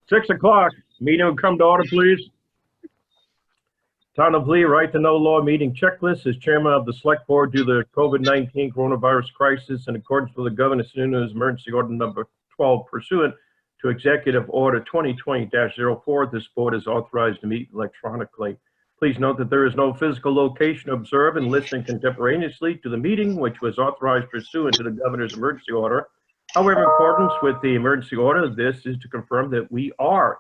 6 o'clock, meeting will come to order, please. Town of Lee Right to Know Law meeting checklist. As chairman of the select board due to the COVID-19 coronavirus crisis in accordance with the Governor Sununu's emergency order number 12 pursuant to executive order 2020-04, this board is authorized to meet electronically. Please note that there is no physical location to observe and listen contemporaneously to the meeting, which was authorized pursuant to the governor's emergency order. However, in accordance with the emergency order, this is to confirm that we are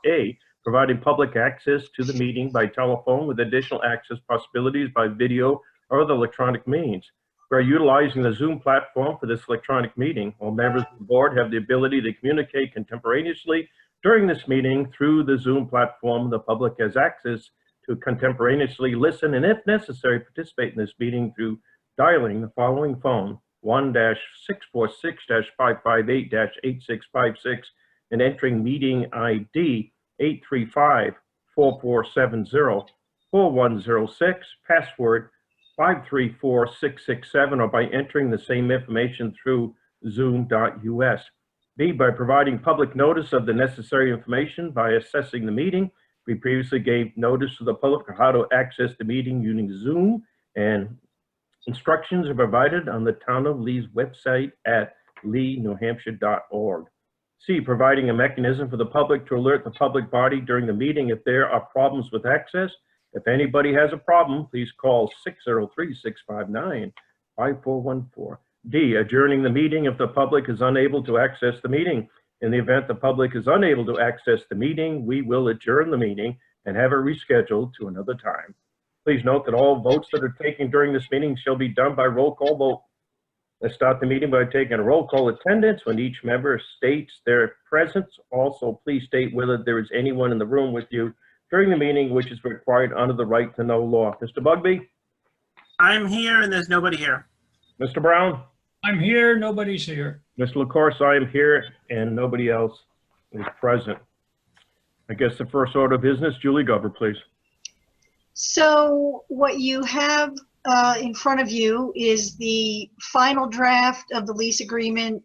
providing public access to the meeting by telephone with additional access possibilities by video or other electronic means. We are utilizing the Zoom platform for this electronic meeting. All members of the board have the ability to communicate contemporaneously during this meeting through the Zoom platform. The public has access to contemporaneously listen and, if necessary, participate in this meeting through dialing the following phone: 1-646-558-8656 and entering meeting ID 835-4470-4106, password 534667, or by entering the same information through zoom.us. B, by providing public notice of the necessary information by assessing the meeting. We previously gave notice to the public of how to access the meeting using Zoom, and instructions are provided on the Town of Lee's website at lee.newhampshire.org. C, providing a mechanism for the public to alert the public body during the meeting if there are problems with access. If anybody has a problem, please call 603-659-5414. D, adjourning the meeting if the public is unable to access the meeting. In the event the public is unable to access the meeting, we will adjourn the meeting and have it rescheduled to another time. Please note that all votes that are taken during this meeting shall be done by roll call vote. Let's start the meeting by taking a roll call attendance. When each member states their presence, also please state whether there is anyone in the room with you during the meeting, which is required under the right to know law. Mr. Bugby? I'm here and there's nobody here. Mr. Brown? I'm here, nobody's here. Mr. LaCourse, I am here and nobody else is present. I guess the first order of business, Julie Gover, please. So what you have in front of you is the final draft of the lease agreement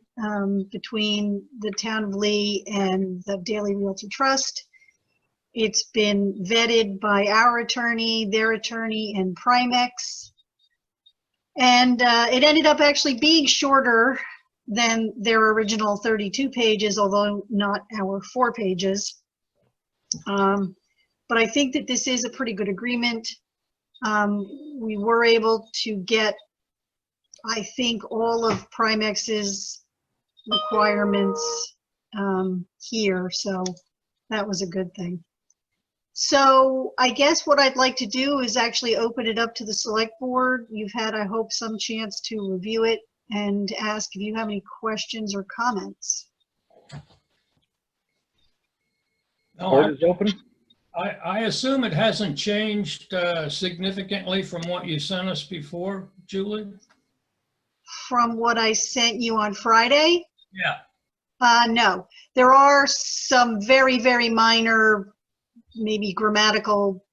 between the Town of Lee and the Daily Realty Trust. It's been vetted by our attorney, their attorney, and Primex. And it ended up actually being shorter than their original 32 pages, although not our 4 pages. But I think that this is a pretty good agreement. We were able to get, I think, all of Primex's requirements here, so that was a good thing. So I guess what I'd like to do is actually open it up to the select board. You've had, I hope, some chance to review it and ask if you have any questions or comments. Board is open. I assume it hasn't changed significantly from what you sent us before, Julie? From what I sent you on Friday? Yeah. No, there are some very, very minor, maybe grammatical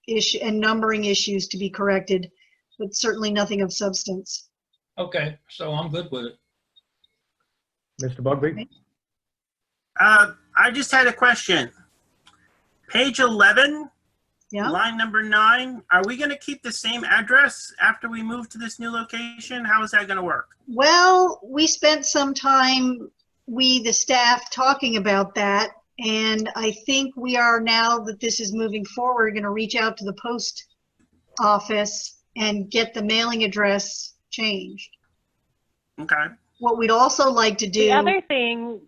issue and numbering issues to be corrected, but certainly nothing of substance. Okay, so I'm good with it. Mr. Bugby? I just had a question. Page 11, Yeah. line number 9. Are we going to keep the same address after we move to this new location? How is that going to work? Well, we spent some time, the staff, talking about that. And I think we are, now that this is moving forward, going to reach out to the post office and get the mailing address changed. Okay. What we'd also like to do. The other thing,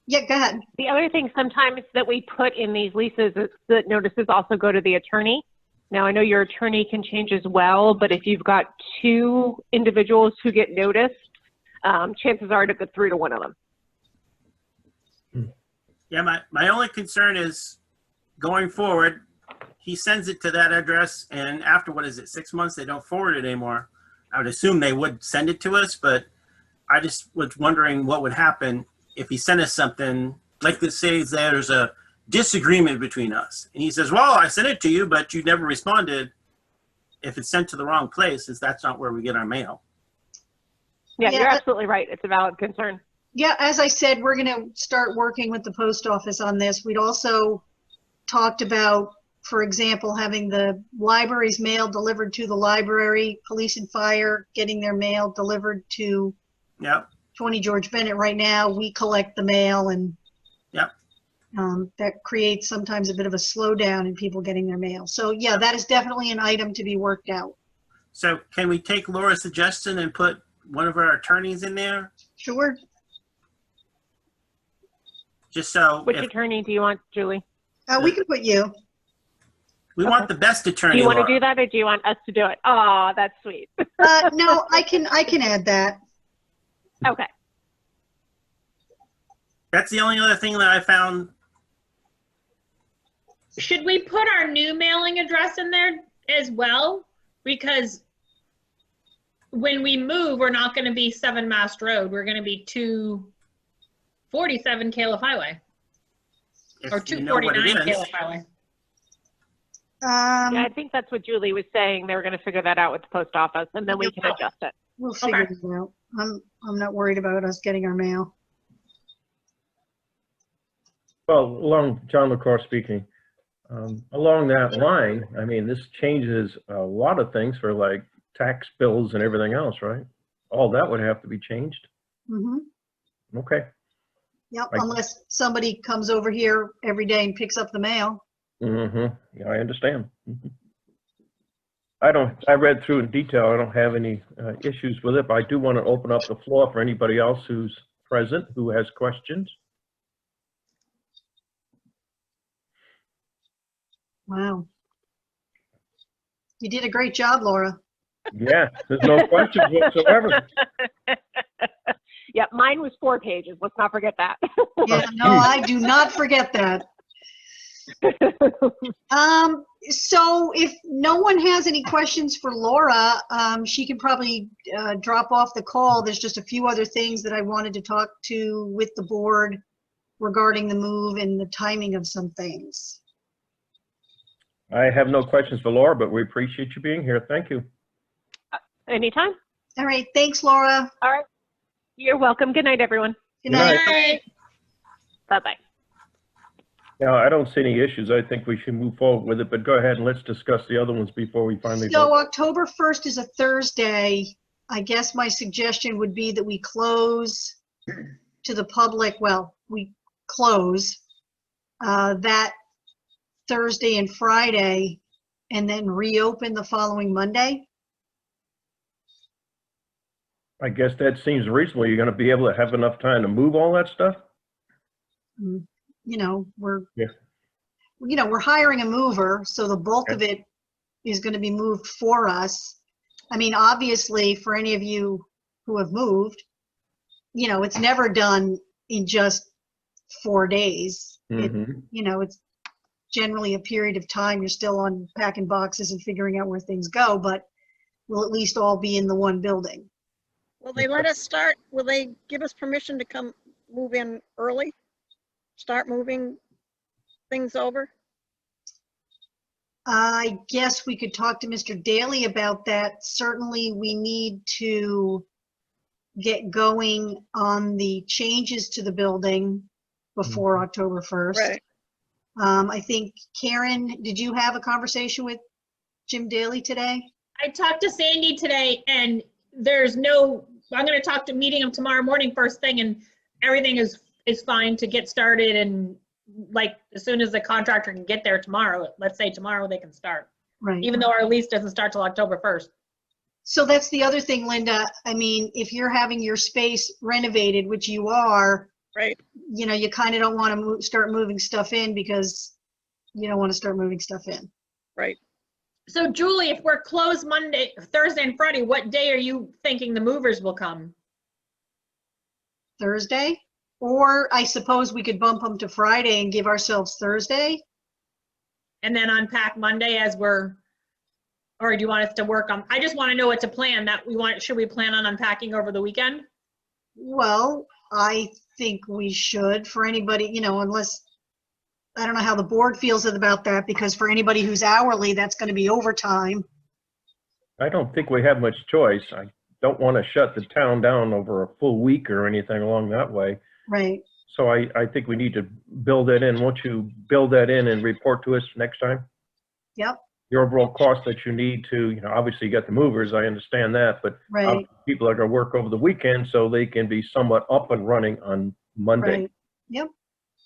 Yeah, go ahead. the other thing sometimes that we put in these leases is that notices also go to the attorney. Now, I know your attorney can change as well, but if you've got 2 individuals who get noticed, chances are to go through to one of them. Yeah, my only concern is going forward, he sends it to that address, and after, what is it, 6 months, they don't forward it anymore. I would assume they would send it to us, but I just was wondering what would happen if he sent us something, like let's say there's a disagreement between us. And he says, well, I sent it to you, but you never responded. If it's sent to the wrong place, that's not where we get our mail. Yeah, Yeah, you're absolutely right. It's a valid concern. Yeah, as I said, we're gonna start working with the post office on this. We'd also talked about, for example, having the library's mail delivered to the library, police and fire getting their mail delivered to Yep. 20 George Bennett. Right now, we collect the mail, and Yep. that creates sometimes a bit of a slowdown in people getting their mail. So yeah, that is definitely an item to be worked out. So can we take Laura's suggestion and put one of our attorneys in there? Sure. Just so Which if attorney do you want, Julie? We can put you. we want the best Do attorney, you want to Laura. do that, or do you want us to do it? Oh, that's sweet. No, I can add that. Okay. That's the only other thing that I found. Should we put our new mailing address in there as well? Because when we move, we're not going to be 7 Mast Road. We're going to be 247 Caleb Highway If or you know what it 249 is. Caleb Highway. Yeah, I think that's what Julie was saying. They were going to figure that out with the post office, and then we can adjust it. We'll figure it out. I'm not worried about us getting our mail. Well, along, John LaCour speaking, along that line, I mean, this changes a lot of things for like tax bills and everything else, right? All that would have to be changed. Hmm. Okay. Yep, Right. unless somebody comes over here every day and picks up the mail. Mm-hmm. Yeah, I understand. Mhm. I read through in detail. I don't have any issues with it, but I do want to open up the floor for anybody else who's present, who has questions. Wow. You did a great job, Laura. Yeah, there's no questions whatsoever. Yep, mine was 4 pages. Let's not forget that. Yeah, no, I do not forget that. So if no one has any questions for Laura, she can probably drop off the call. There's just a few other things that I wanted to talk to with the board regarding the move and the timing of some things. I have no questions for Laura, but we appreciate you being here. Thank you. Anytime. All right, thanks, Laura. All right. You're welcome. Good night, everyone. Good night. Right. Bye-bye. Now, I don't see any issues. I think we should move forward with it, but go ahead and let's discuss the other ones before we finally So vote. October 1st is a Thursday. I guess my suggestion would be that we close to the public, well, we close that Thursday and Friday and then reopen the following Monday. I guess that seems reasonable. You're going to be able to have enough time to move all that stuff? You know, we're Yeah. we're hiring a mover, so the bulk of it is going to be moved for us. I mean, obviously, for any of you who have moved, it's never done in just 4 days. Mhm. It's generally a period of time. You're still unpacking boxes and figuring out where things go, but we'll at least all be in the one building. Will they let us start? Will they give us permission to come move in early? Start moving things over? I guess we could talk to Mr. Daly about that. Certainly, we need to get going on the changes to the building before October 1st. Right. I think, Karen, did you have a conversation with Jim Daly today? I talked to Sandy today, and I'm going to meeting him tomorrow morning first thing, and everything is fine to get started. And like, as soon as the contractor can get there tomorrow, let's say tomorrow they can start, Right. even though our lease doesn't start till October 1st. So that's the other thing, Linda. I mean, if you're having your space renovated, which you are, Right. you kind of don't want to start moving stuff in because you don't want to start moving stuff in. Right. So Julie, if we're closed Thursday and Friday, what day are you thinking the movers will come? Thursday? Or I suppose we could bump them to Friday and give ourselves Thursday. And then unpack Monday or do you want us to work on, I just want to know what to plan should we plan on unpacking over the weekend? Well, I think we should for anybody, unless, I don't know how the board feels about that, because for anybody who's hourly, that's going to be overtime. I don't think we have much choice. don't want to shut the town down over a full week or anything along that way. Right. So I think we need to build that in. Won't you build that in and report to us next time? Yep. Your overall cost that you need to, obviously you got the movers, I understand that, but Right. people are gonna work over the weekend so they can be somewhat up and running on Monday. Right. Yep.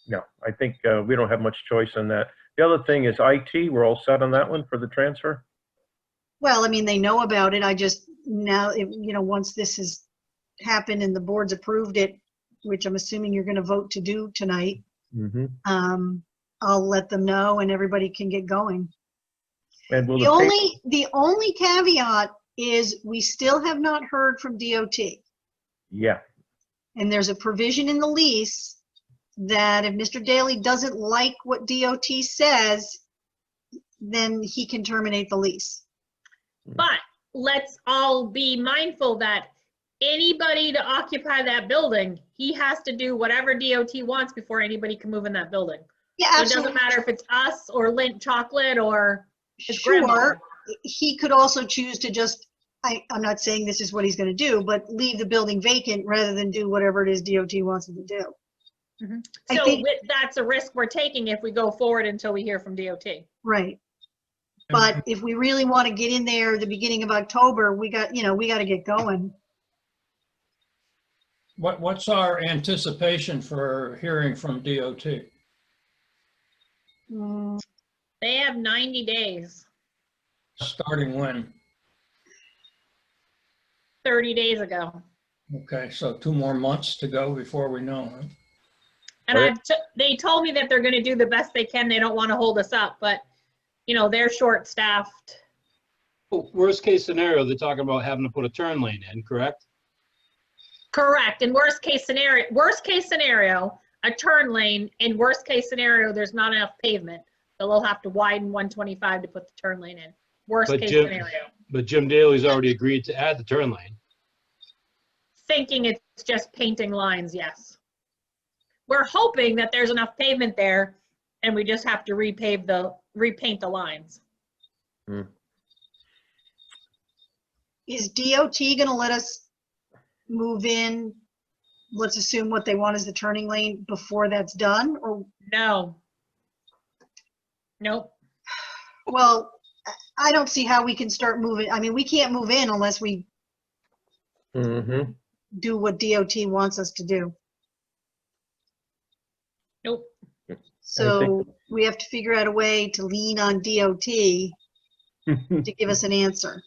No, I think we don't have much choice on that. The other thing is IT, we're all set on that one for the transfer? Well, I mean, they know about it. I just now, once this has happened and the board's approved it, which I'm assuming you're going to vote to do tonight, Mm-hmm. I'll let them know and everybody can get going. And will The only caveat is we still have not heard from DOT. Yeah, And there's a provision in the lease that if Mr. Daly doesn't like what DOT says, then he can terminate the lease. But let's all be mindful that anybody to occupy that building, he has to do whatever DOT wants before anybody can move in that building. Yeah, So it absolutely. doesn't matter if it's us or Lindt Chocolate or his grandma. Sure. He could also choose to just, I'm not saying this is what he's going to do, but leave the building vacant rather than do whatever it is DOT wants him to do. I So think- that's a risk we're taking if we go forward until we hear from DOT. Right. But if we really want to get in there the beginning of October, we got to get going. What's our anticipation for hearing from DOT? Mm, They have 90 days, Starting when? 30 days ago. Okay, so 2 more months to go before we know, huh? And they told me that they're going to do the best they can. They don't want to hold us up, but they're short staffed. Well, worst case scenario, they're talking about having to put a turn lane in, correct? Correct. In worst case scenario, a turn lane. In worst case scenario, there's not enough pavement. So they'll have to widen 125 to put the turn lane in. Worst But case Jim- scenario. But Jim Daly's already agreed to add the turn lane. Thinking it's just painting lines, yes. We're hoping that there's enough pavement there and we just have to repaint the lines. Is DOT going to let us move in? Let's assume what they want is the turning lane before that's done, or, No. Nope. well, I don't see how we can start moving. I mean, we can't move in unless we mm-hmm. do what DOT wants us to do. Nope. So we have to figure out a way to lean on DOT to give us an answer.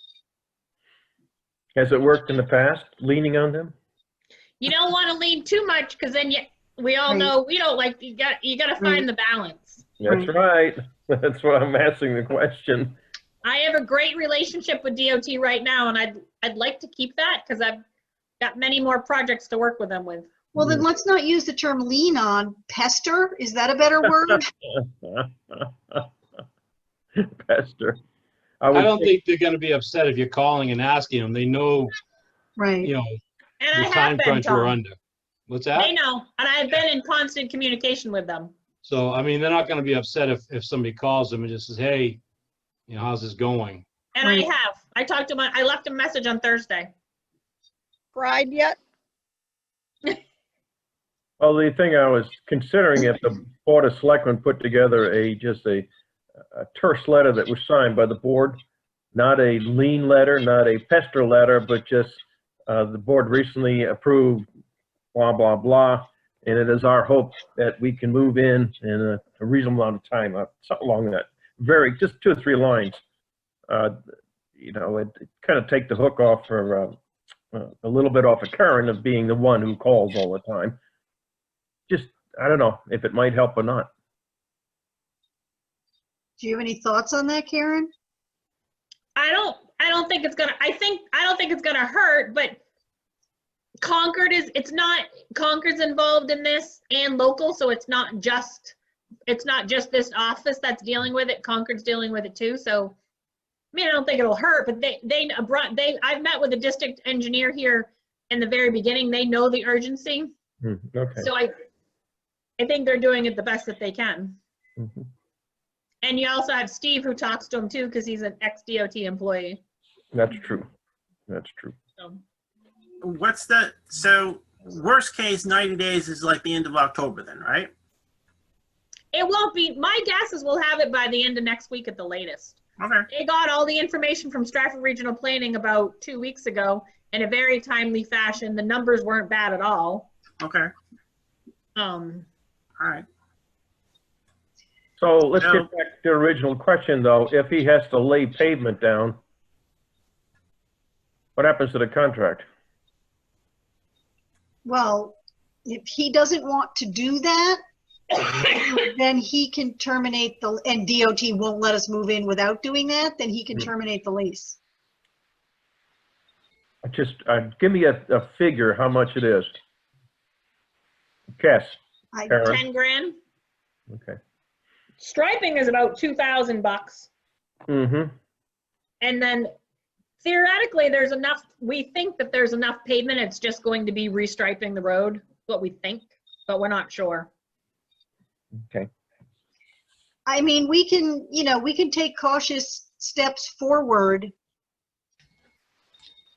Has it worked in the past, leaning on them? You don't want to lean too much because then we all Right. know we don't like you got to find the balance. That's right. That's why I'm asking the question. I have a great relationship with DOT right now, and I'd like to keep that because I've got many more projects to work with them with. Well, then let's not use the term lean on. Pester, is that a better word? Pester. I don't think they're gonna be upset if you're calling and asking them. They know, Right. you know, And I the have time been, crunch we're Tom. under. What's They that? know, and I've been in constant communication with them. So, I mean, they're not gonna be upset if somebody calls them and just says, hey, how's this going? And Right. I have. I talked to my. I left a message on Thursday. Cried yet? Well, the thing I was considering, if the Board of Selectmen put together just a terse letter that was signed by the board, not a lean letter, not a pester letter, but just the board recently approved blah, blah, blah. And it is our hope that we can move in a reasonable amount of time, something along that. Just 2 or 3 lines. It kind of take the hook off for a little bit off of Karen of being the one who calls all the time. Just, I don't know if it might help or not. Do you have any thoughts on that, Karen? I don't think it's gonna. I don't think it's gonna hurt. But Concord's involved in this and local, so it's not just this office that's dealing with it. Concord's dealing with it too. So, I mean, I don't think it'll hurt. But I've met with the district engineer here in the very beginning. They know the urgency. Okay. So I think they're doing it the best that they can. Mhm. And you also have Steve who talks to him too, because he's an ex-DOT employee. That's true. That's true. So what's the, so worst case, 90 days is like the end of October then, right? It won't be, my guess is we'll have it by the end of next week at the latest. Okay, They got all the information from Stratford Regional Planning about 2 weeks ago in a very timely fashion. The numbers weren't bad at all. okay, Um, all right. So let's No. get back to the original question, though. If he has to lay pavement down, what happens to the contract? Well, if he doesn't want to do that, then he can terminate the, and DOT won't let us move in without doing that, then he can terminate the lease. Just give me a figure, how much it is. Guess, Karen. 10 grand. Okay. Striping is about $2,000. Mm-hmm. And then theoretically, there's enough, we think that there's enough pavement. It's just going to be restriping the road, what we think, but we're not sure. Okay. I mean, we can, we can take cautious steps forward,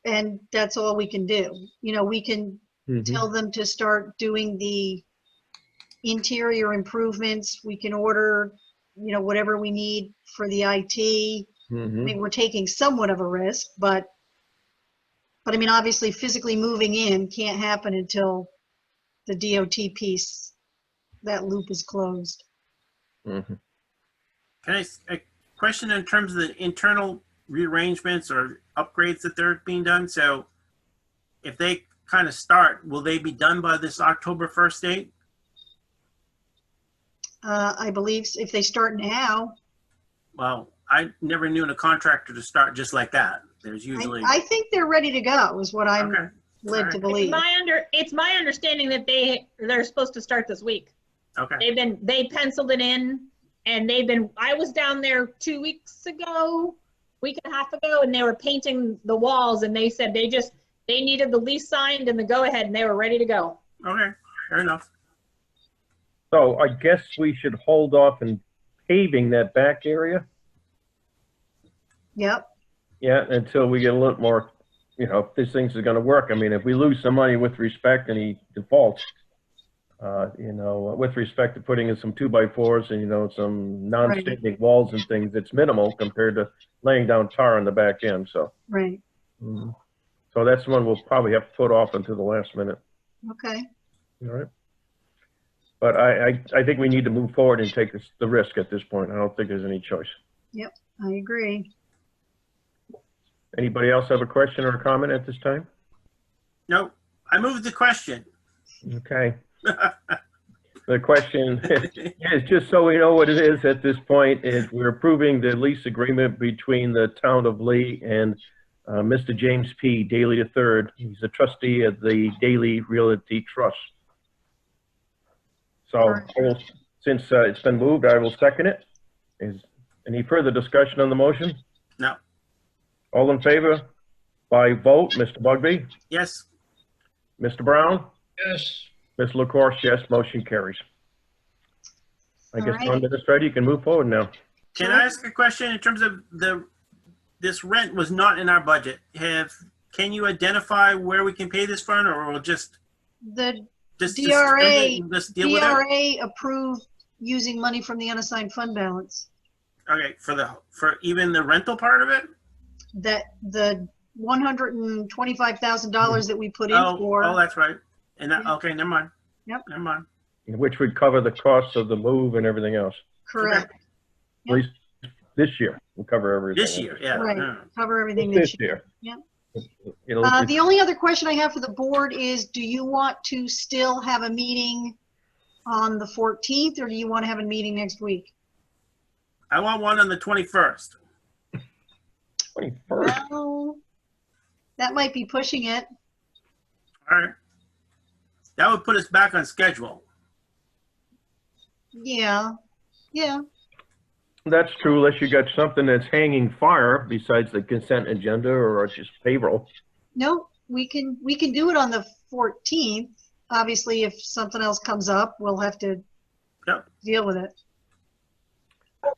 and that's all we can do. We can tell them to start doing the interior improvements. We can order, whatever we need for the IT. I Mm-hmm. mean, we're taking somewhat of a risk, but I mean, obviously physically moving in can't happen until the DOT piece, that loop is closed. Mm-hmm. Can a question in terms of the internal rearrangements or upgrades that they're being done? So if they kind of start, will they be done by this October 1st date? I believe if they start now, Well, I never knew a contractor to start just like that. There's usually, I think they're ready to go, is what I'm okay, led to Alright. believe. It's my understanding that they're supposed to start this week. okay, They penciled it in, and I was down there 2 weeks ago, week and a half ago, and they were painting the walls, and they said they needed the lease signed and the go-ahead, and they were ready to go. okay, fair enough. So I guess we should hold off in paving that back area, Yep, yeah, until we get a little more, if this thing's gonna work. I mean, if we lose some money with respect and he defaults, with respect to putting in some 2x4s and, some non-standing walls and things, it's minimal compared to laying down tar on the back end, so. right, Mhm. So that's one we'll probably have to put off until the last minute, okay. all right? But I think we need to move forward and take the risk at this point. I don't think there's any choice. I agree. Anybody else have a question or a comment at this time? Nope, I moved the question. Okay. The question is, just so we know what it is at this point, is we're approving the lease agreement between the town of Lee and Mr. James P. Daly III. He's a trustee of the Daly Realty Trust. So since it's been moved, I will second it. Is any further discussion on the motion? No, All in favor? By vote, Mr. Bugby, yes, Mr. Brown, Yes, Ms. LaCourse, yes, motion carries. I All guess, right. Tom Administrator, you can move forward now. can I ask a question in terms of this rent was not in our budget. Can you identify where we can pay this from, or we'll just The just DRA just deal with it? DRA approved using money from the unassigned fund balance. Okay, for even the rental part of it? That the $125,000 that we put in for. Oh, that's right. And that, Yeah. okay, never mind. Yep. Never mind. Which would cover the costs of the move and everything else. Correct. At least this year, we'll cover everything. This year, yeah. Right. yeah. Cover everything This this year. year. Yep. The only other question I have for the board is, do you want to still have a meeting on the 14th, or do you want to have a meeting next week? I want one on the 21st. 21st. Well, that might be pushing it. All right. That would put us back on schedule. Yeah, yeah. That's true, unless you got something that's hanging fire besides the consent agenda or just payroll. No, we can do it on the 14th. Obviously, if something else comes up, we'll have to Yep. deal with it.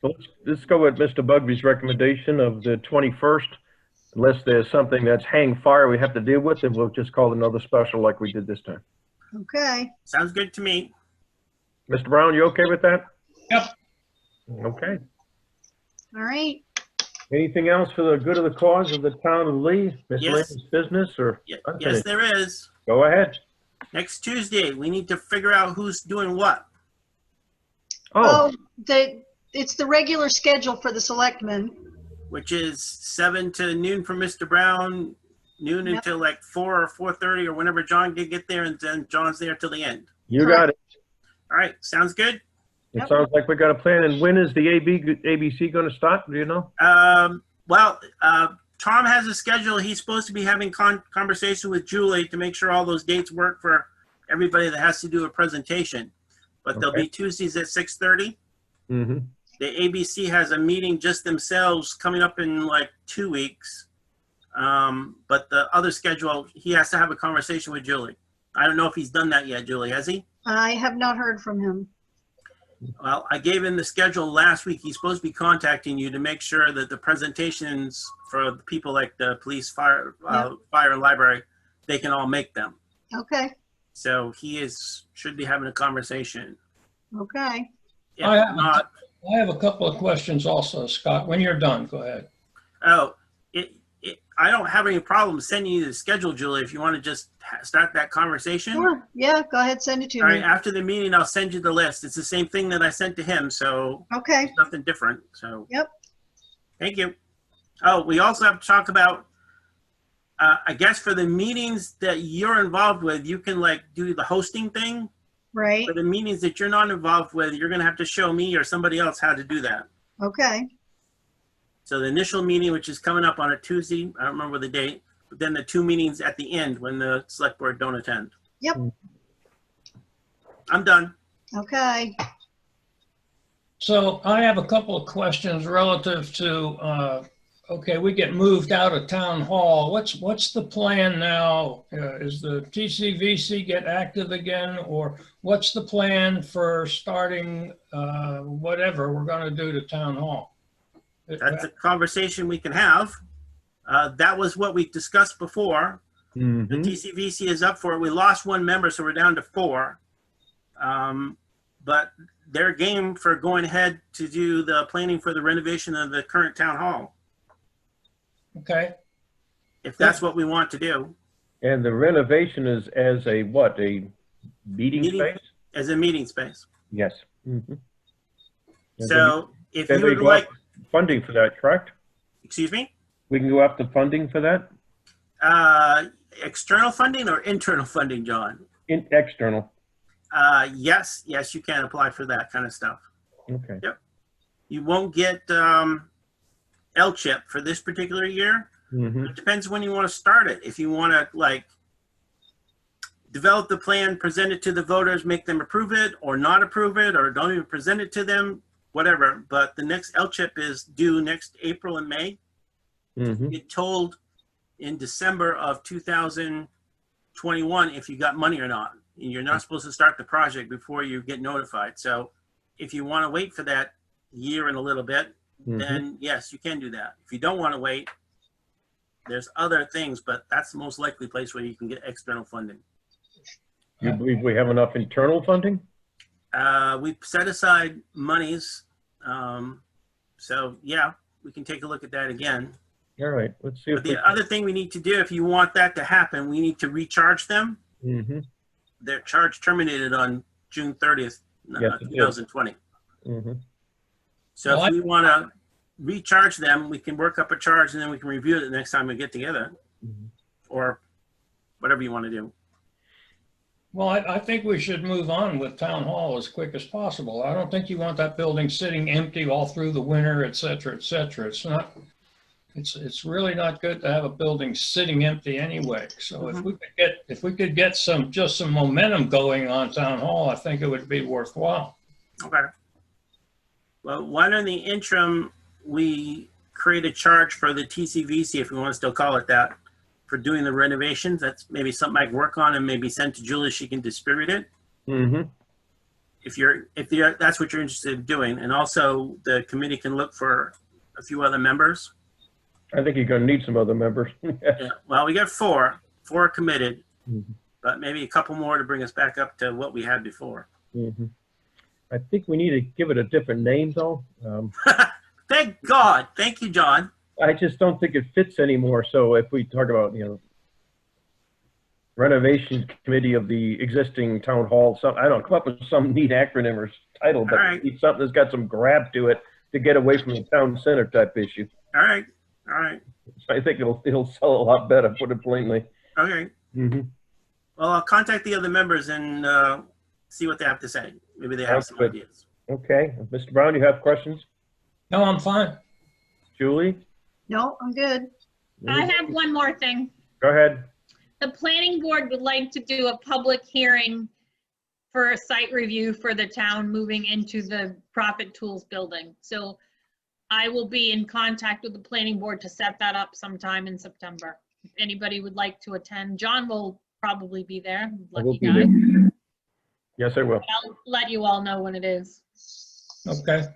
So let's go with Mr. Bugby's recommendation of the 21st Unless there's something that's hang fire we have to deal with, then we'll just call another special like we did this time. Okay. Sounds good to me. Mr. Brown, you okay with that? Yep. Okay. All right. Anything else for the good of the cause of the town of Lee? Miscellaneous business or? Yes, unfinished? there is. Go ahead. Next Tuesday, we need to figure out who's doing what. Oh, It's the regular schedule for the selectmen. Which is 7 to noon for Mr. Brown, noon Yep. until like 4 or 4:30 or whenever John can get there, and then John's there till the end. you got it. All right, sounds good. It Yep. sounds like we got a plan. And when is the ABC going to start? Do you know? Well, Tom has a schedule. He's supposed to be having conversation with Julie to make sure all those dates work for everybody that has to do a presentation. But they'll Okay. be Tuesdays at 6:30. Mm-hmm. The ABC has a meeting just themselves coming up in like 2 weeks. But the other schedule, he has to have a conversation with Julie. I don't know if he's done that yet, Julie, has he? I have not heard from him. Well, I gave him the schedule last week. He's supposed to be contacting you to make sure that the presentations for the people like the police, fire, fire and library, they can all make them. Okay. So he should be having a conversation. Okay. If I have- not, I have a couple of questions also, Scott. When you're done, go ahead. I don't have any problem sending you the schedule, Julie, if you want to just start that conversation. Sure. Yeah, go ahead. Send it to All right, me. after the meeting, I'll send you the list. It's the same thing that I sent to him, so Okay. nothing different, so. Yep. Thank you. Oh, we also have to talk about, I guess for the meetings that you're involved with, you can like do the hosting thing. Right. For the meetings that you're not involved with, you're gonna have to show me or somebody else how to do that. Okay. So the initial meeting, which is coming up on a Tuesday, I don't remember the date, but then the 2 meetings at the end when the select board don't attend. Yep. I'm done. Okay. So I have a couple of questions relative to, okay, we get moved out of town hall. What's the plan now? Is the TCVC get active again, or what's the plan for starting whatever we're going to do to town hall? That's a conversation we can have. That was what we discussed before. The Mm-hmm. TCVC is up for it. We lost one member, so we're down to 4. But they're game for going ahead to do the planning for the renovation of the current town hall, Okay, if that's what we want to do, And the renovation is as a what? A meeting Meeting- space? as a meeting space. Yes. Mm-hmm. So if Then you we would go like, after funding for that, correct? excuse me, We can go after funding for that? external funding or internal funding, John? External. Yes, you can apply for that kind of stuff. Okay. You won't get LCHIP for this particular year. Mm-hmm. It depends when you want to start it. If you want to like develop the plan, present it to the voters, make them approve it or not approve it, or don't even present it to them, whatever. But the next LCHIP is due next April and May. Mm-hmm. Get told in December of 2021 if you got money or not. And you're not supposed to start the project before you get notified. So if you want to wait for that year and a little bit, Mm-hmm. then yes, you can do that. If you don't want to wait, there's other things, but that's the most likely place where you can get external funding. You believe we have enough internal funding? We set aside monies. So yeah, we can take a look at that again. All right, let's see if But we. the other thing we need to do, if you want that to happen, we need to recharge them. Mm-hmm. Their charge terminated on June 30th, Yes, it did. 2020. Mm-hmm. So Well, if we want to recharge them, we can work up a charge and then we can review it the next time we get together, Mhm. or whatever you want to do. well, I think we should move on with town hall as quick as possible. I don't think you want that building sitting empty all through the winter, et cetera, et cetera. It's not, it's really not good to have a building sitting empty anyway. So if we could get just some momentum going on town hall, I think it would be worthwhile. Okay. Well, why don't in the interim, we create a charge for the TCVC, if we want to still call it that, for doing the renovations. That's maybe something I can work on and maybe send to Julie, she can distribute it. Mm-hmm. If that's what you're interested in doing. And also the committee can look for a few other members. I think you're gonna need some other members. Yeah, well, we got four committed, Mhm. but maybe a couple more to bring us back up to what we had before. Mhm. I think we need to give it a different name, though. Thank God. Thank you, John. I just don't think it fits anymore. So if we talk about, renovation committee of the existing town hall, I don't know, come up with some neat acronym or title, but All right. need something that's got some grab to it to get away from the town center type issue. All right. All right. I think it'll sell a lot better, put it plainly. Okay. Mhm. Well, I'll contact the other members and see what they have to say. Maybe they have Sounds some good. ideas. Okay, Mr. Brown, you have questions? No, I'm fine. Julie? No, I'm good. I have one more thing. Go ahead. The planning board would like to do a public hearing for a site review for the town moving into the Profit Tools building. So I will be in contact with the planning board to set that up sometime in September. If anybody would like to attend, John will probably be there. I will Lucky be guy. there. Yes, I will. I'll let you all know when it is. Okay.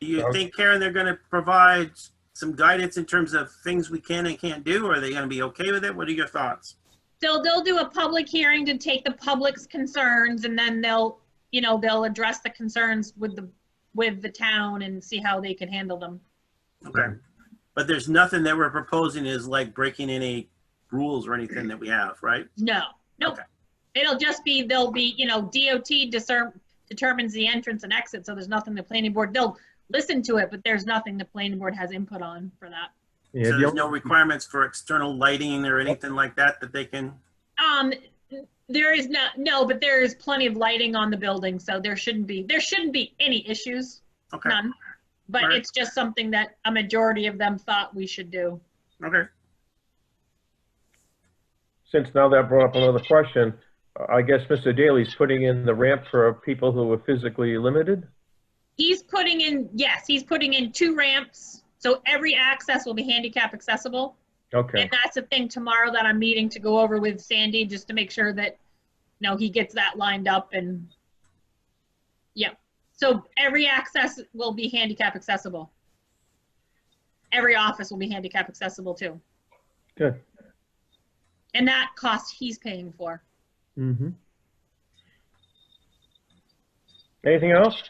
Do you Okay. think, Karen, they're going to provide some guidance in terms of things we can and can't do? Or are they going to be okay with it? What are your thoughts? They'll do a public hearing to take the public's concerns, and then they'll address the concerns with the town and see how they can handle them. Okay. But there's nothing that we're proposing is like breaking any rules or anything that we have, right? No, nope. Okay. It'll just be, DOT determines the entrance and exit, so there's nothing the planning board, they'll listen to it, but there's nothing the planning board has input on for that. Yeah, So the there's only- no requirements for external lighting or anything like that that they can, There is no, but there is plenty of lighting on the building, so there shouldn't be any issues, okay, none. But Alright. it's just something that a majority of them thought we should do. okay. Since now that brought up another question, I guess Mr. Daly's putting in the ramp for people who are physically limited? He's putting in 2 ramps, so every access will be handicap accessible. Okay, And that's the thing tomorrow that I'm meeting to go over with Sandy, just to make sure that, he gets that lined up and, yeah. So every access will be handicap accessible. Every office will be handicap accessible too. good. And that cost he's paying for. Mm-hmm. Anything else?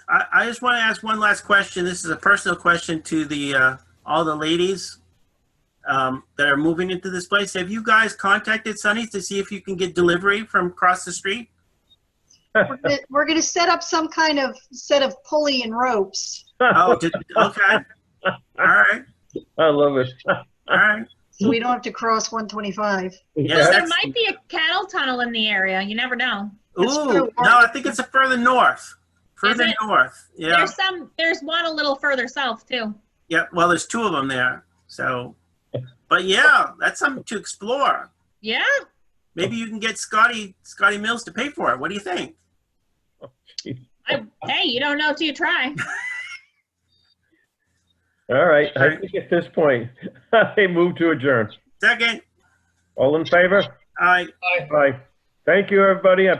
I just want to ask one last question. This is a personal question to the all the ladies that are moving into this place. Have you guys contacted Sonny's to see if you can get delivery from across the street? We're gonna set up some kind of set of pulley and ropes, Oh, okay. All right. I love it. All right. so we don't have to cross 125. Yes, There that's- might be a cattle tunnel in the area. You never know. It's Ooh, through no, I think it's a further north. Further it? north. Yeah. There's one a little further south too. Yeah. Well, there's 2 of them there. So, but yeah, that's something to explore. Yeah. Maybe you can get Scotty Mills to pay for it. What do you think? Hey, you don't know till you try. All right, I Alright. think at this point, I move to adjourn. Second. All in favor? Aye. Aye. Thank you, everybody. I appreciate